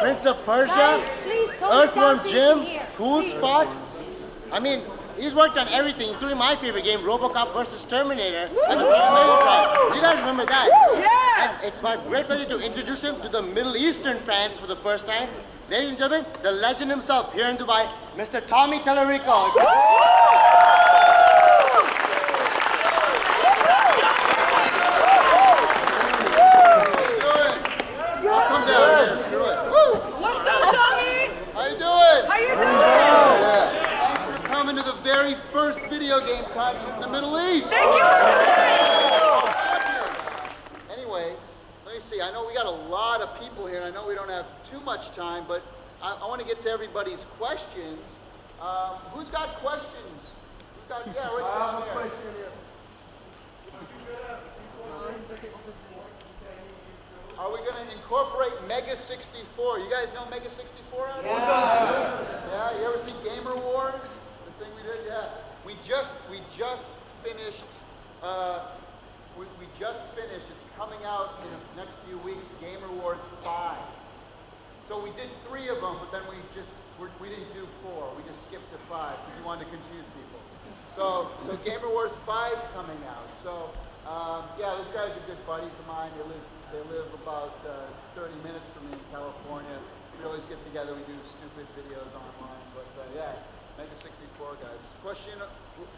Prince of Persia, Guys, please, Earthworm dancing Jim, in here. Cool Please. Spot. I mean, he's worked on everything, including my favorite game, RoboCop versus Terminator, and the Sega Mega Drive. You guys remember that? Yeah! And it's my great pleasure to introduce him to the Middle Eastern fans for the first time. Ladies and gentlemen, the legend himself here in Dubai, Mr. Tommy Tallarico. Come down here, screw it. Woo! What's up, Tommy? How you doing? How you doing? Thanks for coming to the very first video game concert in the Middle East. Thank you. Anyway, let me see. I know we got a lot of people here, and I know we don't have too much time, but I want to get to everybody's questions. Who's got questions? Who's got, yeah, right down here. Are we going to incorporate Mega 64? You guys know Mega 64 out there? Yeah, you ever see Gamer Wars? The thing we did? Yeah. We just finished, we just finished, it's coming out in the next few weeks, Gamer Wars 5. So we did 3 of them, but then we didn't do 4. We just skipped to 5 because we wanted to confuse people. So Gamer Wars 5 is coming out. So yeah, those guys are good buddies of mine. They live about 30 minutes from me in California. We always get together, we do stupid videos online, but yeah, Mega 64 guys. Question,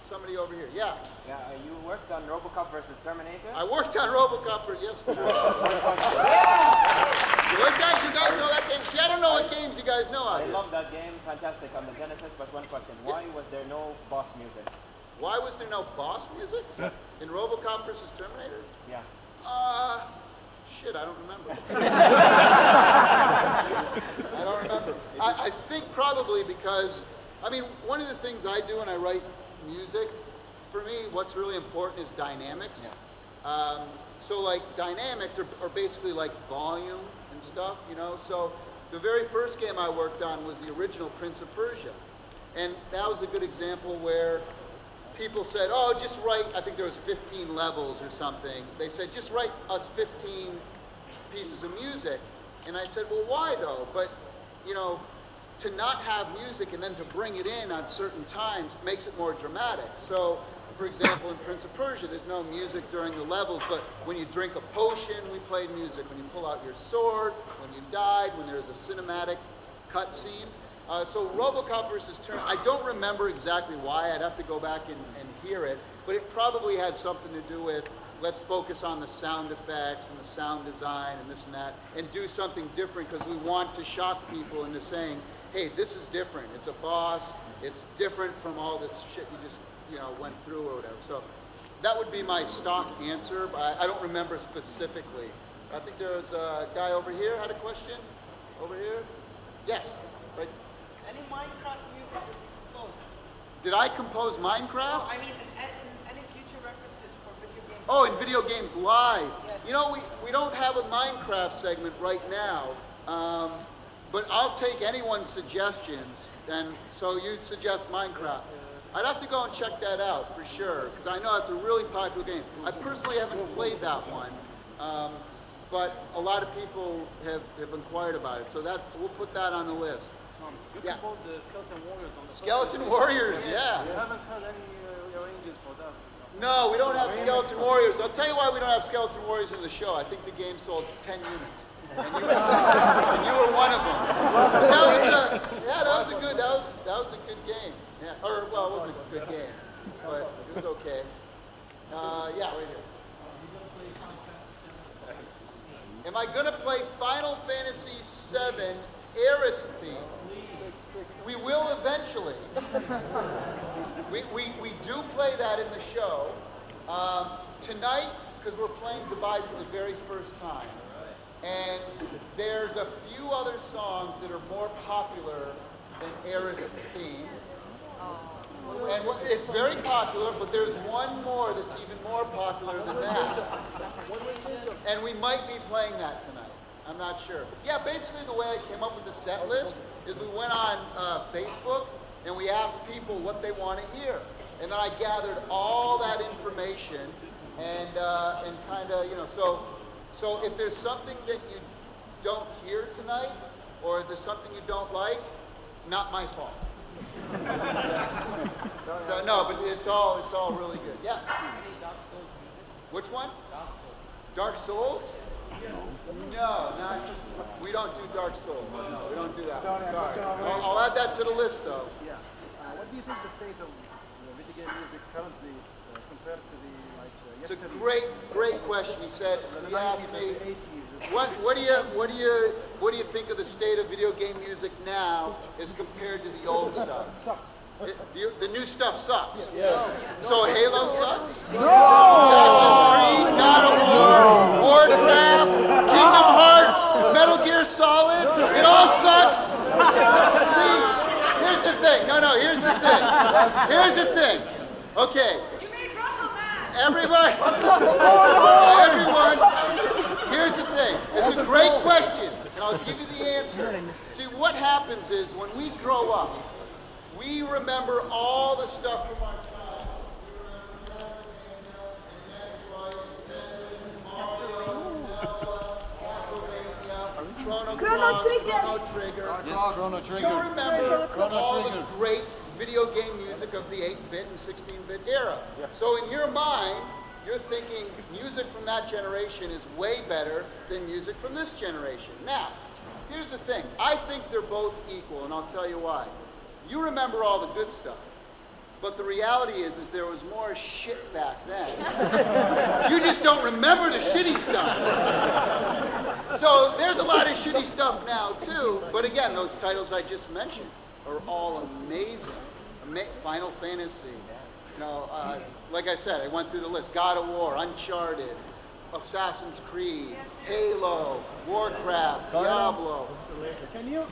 somebody over here, yeah? Yeah, you worked on RoboCop versus Terminator? I worked on RoboCop for, yes. You like that? You guys know that game? See, I don't know what games you guys know out I here. love that game, fantastic on the Genesis, but one question, why was there no boss music? Why was there no boss music? In RoboCop versus Terminator? Yeah. Shit, I don't remember. I don't remember. I think probably because, I mean, one of the things I do when I write music, for me, what's really important is dynamics. Yeah. So like dynamics are basically like volume and stuff, you know? So the very first game I worked on was the original Prince of Persia. And that was a good example where people said, oh, just write, I think there was 15 levels or something. They said, just write us 15 pieces of music. And I said, well, why though? But, you know, to not have music and then to bring it in on certain times makes it more dramatic. So, for example, in Prince of Persia, there's no music during the levels, but when you drink a potion, we played music. When you pull out your sword, when you died, when there's a cinematic cutscene. So RoboCop versus Terminator, I don't remember exactly why. I'd have to go back and hear it, but it probably had something to do with let's focus on the sound effects and the sound design and this and that, and do something different because we want to shock people into saying, hey, this is different. It's a boss. It's different from all this shit you just, you know, went through or whatever. So that would be my stock answer, but I don't remember specifically. I think there was a guy over here had a question. Over here? Yes. Right. Any Minecraft music that you composed? Did I compose Minecraft? No, I mean, any future references for video games? Oh, in video games live. Yes. You know, we don't have a Minecraft segment right now, but I'll take anyone's suggestions. And so you'd suggest Minecraft. I'd have to go and check that out for sure, because I know it's a really popular game. I personally haven't played that one, but a lot of people have inquired about it. So that we'll put that on the list. You Yeah. composed the Skeleton Warriors on the Skeleton Warriors, yeah. You haven't heard any arrangements for that? No, we don't have Skeleton Warriors. I'll tell you why we don't have Skeleton Warriors in the show. I think the game sold 10 units, and you were one of them. But that was a good game. Yeah, or well, it wasn't a good game, but it was okay. Yeah, right here. Am I gonna play Final Fantasy VII Eris theme? We will eventually. We do play that in the show. Tonight, because we're playing Dubai for the very first time. And there's a few other songs that are more popular than Eris theme. And it's very popular, but there's one more that's even more popular than that. And we might be playing that tonight. I'm not sure. But yeah, basically the way I came up with the set list is we went on Facebook and we asked people what they want to hear. And then I gathered all that information and kind of, you know, so So if there's something that you don't hear tonight, or if there's something you don't like, not my fault. So no, but it's all really good. Yeah. Which one? Dark Souls? No, not. We don't do Dark Souls. No, we don't do that. One. Sorry. I'll add that to the list, though. Yeah. What do you think the state of video game music currently compared to the It's a yesterday? great question. He said. The He asked 90s me, and the 80s. what do you think of the state of video game music now as compared to the old stuff? Sucks. The new stuff sucks. So Halo sucks? Assassin's Creed, God of War, Warcraft, Kingdom Hearts, Metal Gear Solid, it all sucks. See, here's the thing. No, here's the thing. Here's the thing. Okay. You made Russell mad. Everyone, here's the thing. It's a great question, and I'll give you the answer. See, what happens is when we grow up, we remember all the stuff from our childhood. We remember Chrono Trigger. Yes, Chrono Trigger. You remember all the great video game music of the 8-bit and 16-bit era. So in your mind, you're thinking music from that generation is way better than music from this generation. Now, here's the thing. I think they're both equal, and I'll tell you why. You remember all the good stuff, but the reality is there was more shit back then. You just don't remember the shitty stuff. So there's a lot of shitty stuff now too, but again, those titles I just mentioned are all amazing. Final Fantasy, like I said, I went through the list. God of War, Uncharted, Assassin's Creed, Halo, Warcraft, Diablo. Can you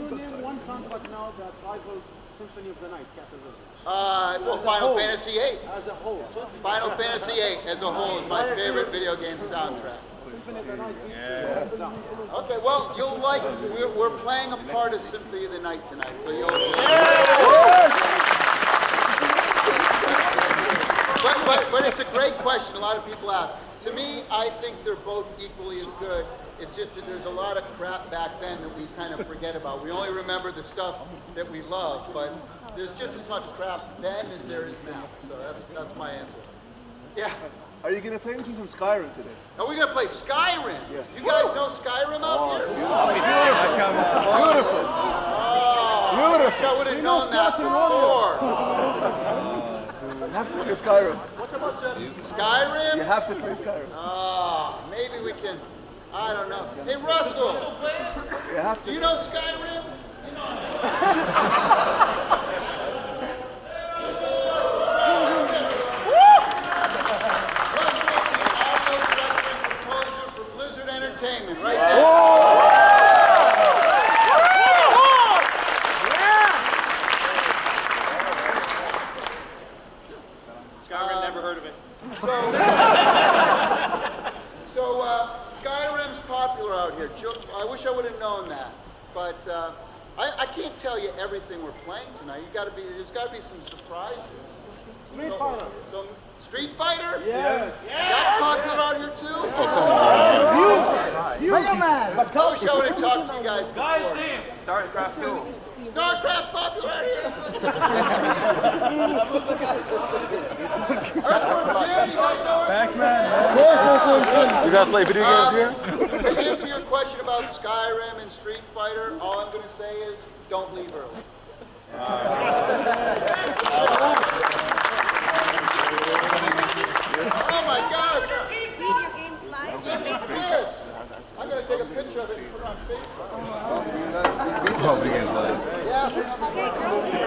name one soundtrack now that rivals Symphony of the Night, Castlevania? Well, Final Fantasy VIII. As a whole. Final Fantasy VIII as a whole is my favorite video game soundtrack. Symphony of the Night. Okay, well, you'll like, we're playing a part of Symphony of the Night tonight, so you'll... But it's a great question. A lot of people ask. To me, I think they're both equally as good. It's just that there's a lot of crap back then that we kind of forget about. We only remember the stuff that we love, but there's just as much crap then as there is now. So that's my answer. Yeah. Are you gonna play anything from Skyrim today? Are we gonna play Skyrim? Yeah. You guys know Skyrim out here? Beautiful. Oh, I wish I would have known that before. You have to play Skyrim. Skyrim? You have to play Skyrim. Oh, maybe we can. I don't know. Hey, Russell, You have do to. you know Skyrim? Composer for Blizzard Entertainment, right there. Skyrim, never heard of it. So Skyrim's popular out here. I wish I would have known that, but I can't tell you everything we're playing tonight. There's got to be some surprises. Street Fighter. So Street Fighter? Yes. That's popular out here too. I wish I would have talked to you guys before. StarCraft 2. StarCraft's popular out here. Earthworm Jim, you guys know it? You guys play video games here? To answer your question about Skyrim and Street Fighter, all I'm going to say is don't leave early. Oh my God! Video games live. Look at this! I'm going to take a picture of it and put it on Facebook. Yeah. Okay, girls, is it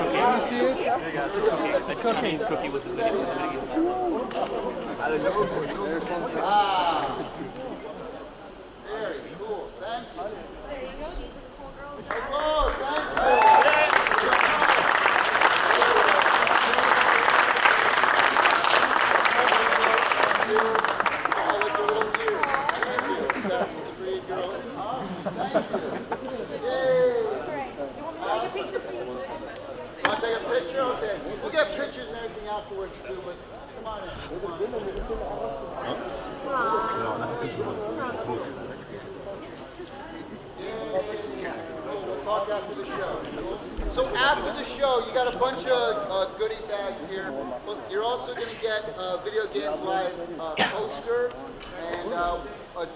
Very cool. Thank you. There you go. These are the cool girls. Oh, thank you. Oh, with the little ears. Thank you. Assassin's Creed girl. Oh, thank you. Yay. Take a picture, please. Want to take a picture? Okay. We'll get pictures and everything afterwards too, but come on in. Come on in. We'll talk after the show. So after the show, you got a bunch of goodie bags here. But you're also going to get Video Games Live poster and a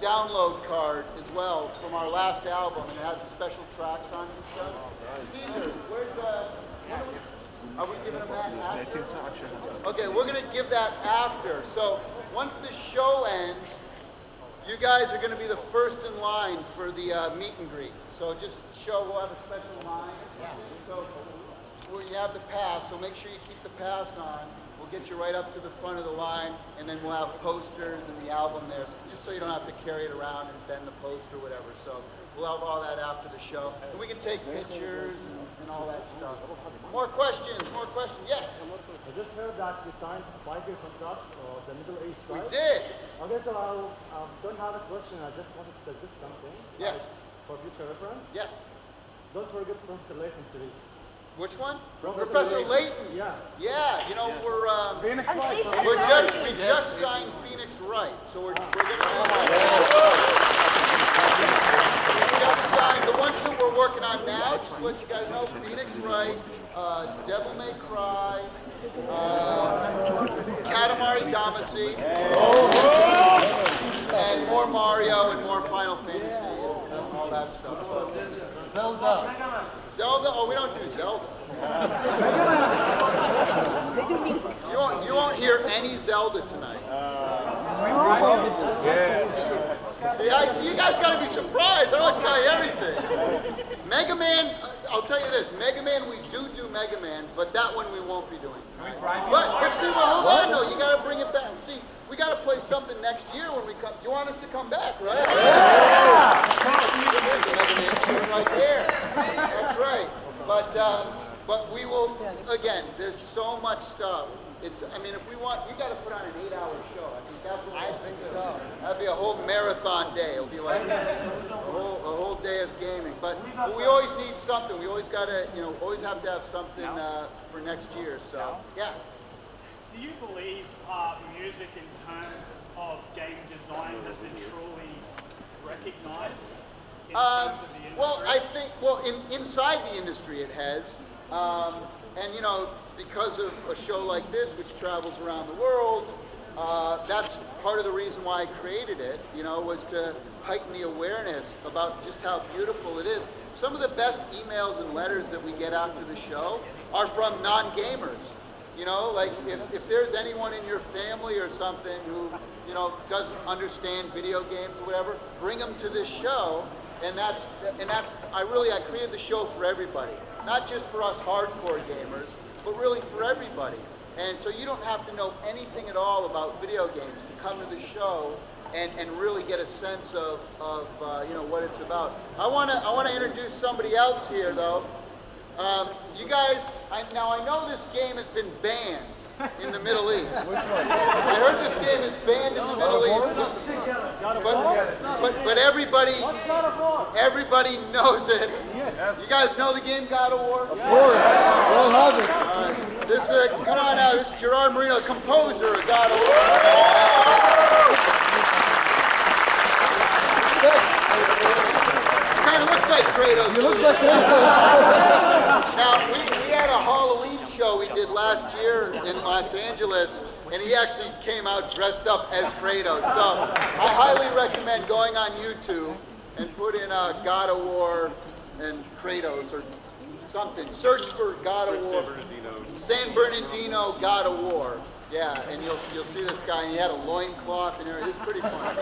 download card as well from our last album, and it has special tracks on it and stuff. Caesar, where's are we giving them that after? Okay, we're going to give that after. So once the show ends, you guys are going to be the first in line for the meet and greet. So just we'll have a special line. So you have the pass, so make sure you keep the pass on. We'll get you right up to the front of the line, and then we'll have posters and the album there, so just so you don't have to carry it around and bend the poster or whatever. So we'll have all that after the show. And we can take pictures and all that stuff. More questions, yes? I just heard that you signed a 5-year contract for the Middle East, We right? did. Okay, so I don't have a question. I just wanted to suggest something. Yes. For future reference. Yes. Don't forget Professor Layton series. Which one? Professor Professor Layton. Layton. Yeah. Yeah, you know, Phoenix Lights. we just signed Phoenix Wright, so we're gonna just signed the ones that we're working on now. Just to let you guys know, Phoenix Wright, Devil May Cry, Katamari Damacy, and more Mario and more Final Fantasy and all that stuff. So, Zelda? Oh, we don't do Zelda. You won't hear any Zelda tonight. See, you guys got to be surprised. I don't tell you everything. Mega Man, I'll tell you this. Mega Man, we do Mega Man, but that one we won't be doing tonight. But see, hold on, though. You got to bring it back. See, we got to play something next year when we come. You want us to come back, right? Yeah. There's the Mega Man show right there. That's right. But we will, again, there's so much stuff. I mean, if we want, you got to put on an 8-hour show. I think that's what I think so. That'd be a whole marathon day. It'll be like a whole day of gaming. But we always need something. We always got to, always have to have something for next year. So, yeah. Do you believe music in terms of game design has been truly recognized in terms of the industry? Well, I think, inside the industry it has. And, because of a show like this, which travels around the world, that's part of the reason why I created it, was to heighten the awareness about just how beautiful it is. Some of the best emails and letters that we get after the show are from non-gamers. Like if there's anyone in your family or something who, doesn't understand video games or whatever, bring them to this show. And I created the show for everybody, not just for us hardcore gamers, but really for everybody. And so you don't have to know anything at all about video games to come to the show and really get a sense of what it's about. I want to introduce somebody else here, though. You guys, I know this game has been banned in the Middle East. Which one? I heard this game is banned in the Middle East. But everybody knows it. You guys know the game God of War? Of course. We all have it. Come on now, this is Gerard Marino, the composer of God of War. Kind of looks like Kratos. He looks like Kratos. Now, we had a Halloween show we did last year in Los Angeles, and he actually came out dressed up as Kratos. So I highly recommend going on YouTube and put in God of War and Kratos or something. Search for God of War. San Bernardino God of War. Yeah, and you'll see this guy, and he had a loincloth and everything. It's pretty fun.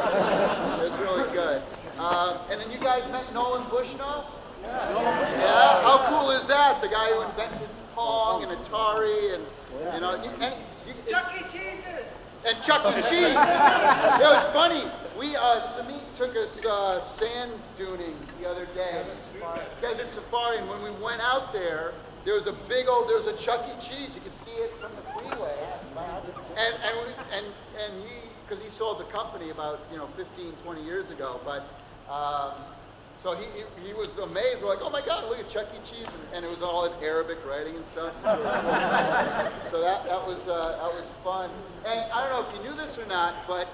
It's really good. And then you guys met Nolan Bushnell? Yeah. How cool is that? The guy who invented Pong and Atari and Chuck E. Cheese's! And Chuck E. Cheese. It was funny. Samit took us sand duning the other day. Desert Safari, and when we went out there, there was a Chuck E. Cheese. You could see it from the freeway. And because he sold the company about 15, 20 years ago, but so he was amazed. We're like, oh my God, look at Chuck E. Cheese, and it was all in Arabic writing and stuff. So that was fun. And I don't know if you knew this or not, but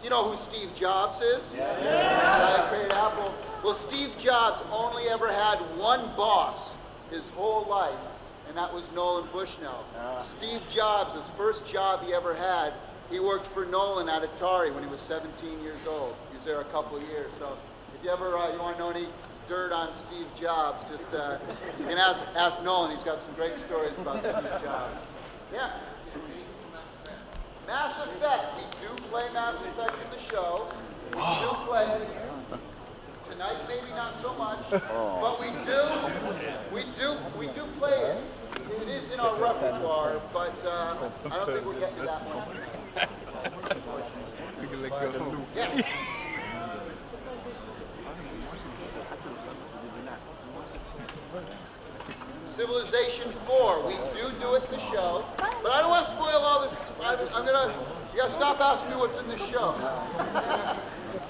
you know who Steve Jobs is? Yeah. Created Apple. Well, Steve Jobs only ever had one boss his whole life, and that was Nolan Bushnell. Steve Jobs, his first job he ever had, he worked for Nolan at Atari when he was 17 years old. He was there a couple of years. So if you ever you want to know any dirt on Steve Jobs, just you can ask Nolan. He's got some great stories about Steve Jobs. Yeah. Mass Effect. We do play Mass Effect in the show. We do play it. Tonight, maybe not so much, but we do play it. It is in our repertoire, but I don't think we're getting to that one. Yes. Civilization 4, we do it in the show, but I don't want to spoil all the. You gotta stop asking me what's in the show.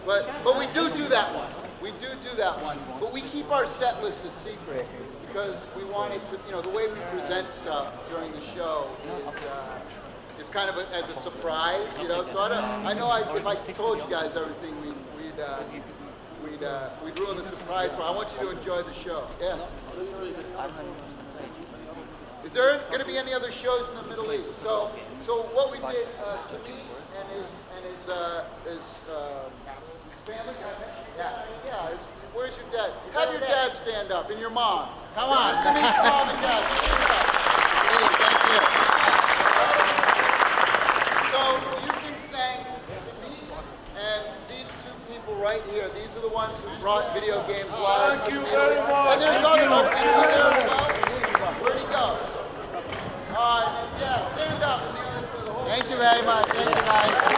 But we do that one. We do that one. But we keep our set list a secret because we want it to, the way we present stuff during the show is kind of as a surprise, So if I told you guys everything, we'd ruin the surprise. But I want you to enjoy the show. Yeah. Is there going to be any other shows in the Middle East? So what we did, Sumit and his family. Yeah. Where's your dad? Have your dad stand up and your mom. Come on. This is Sumit's mom and dad. Stand up. Thank you. So you can thank Sumit and these two people right here. These are the ones who brought video games live to the Middle East. And there's other ones there as well. Where'd he go? All right. Yeah. Stand up. Thank you very much. Thank you guys.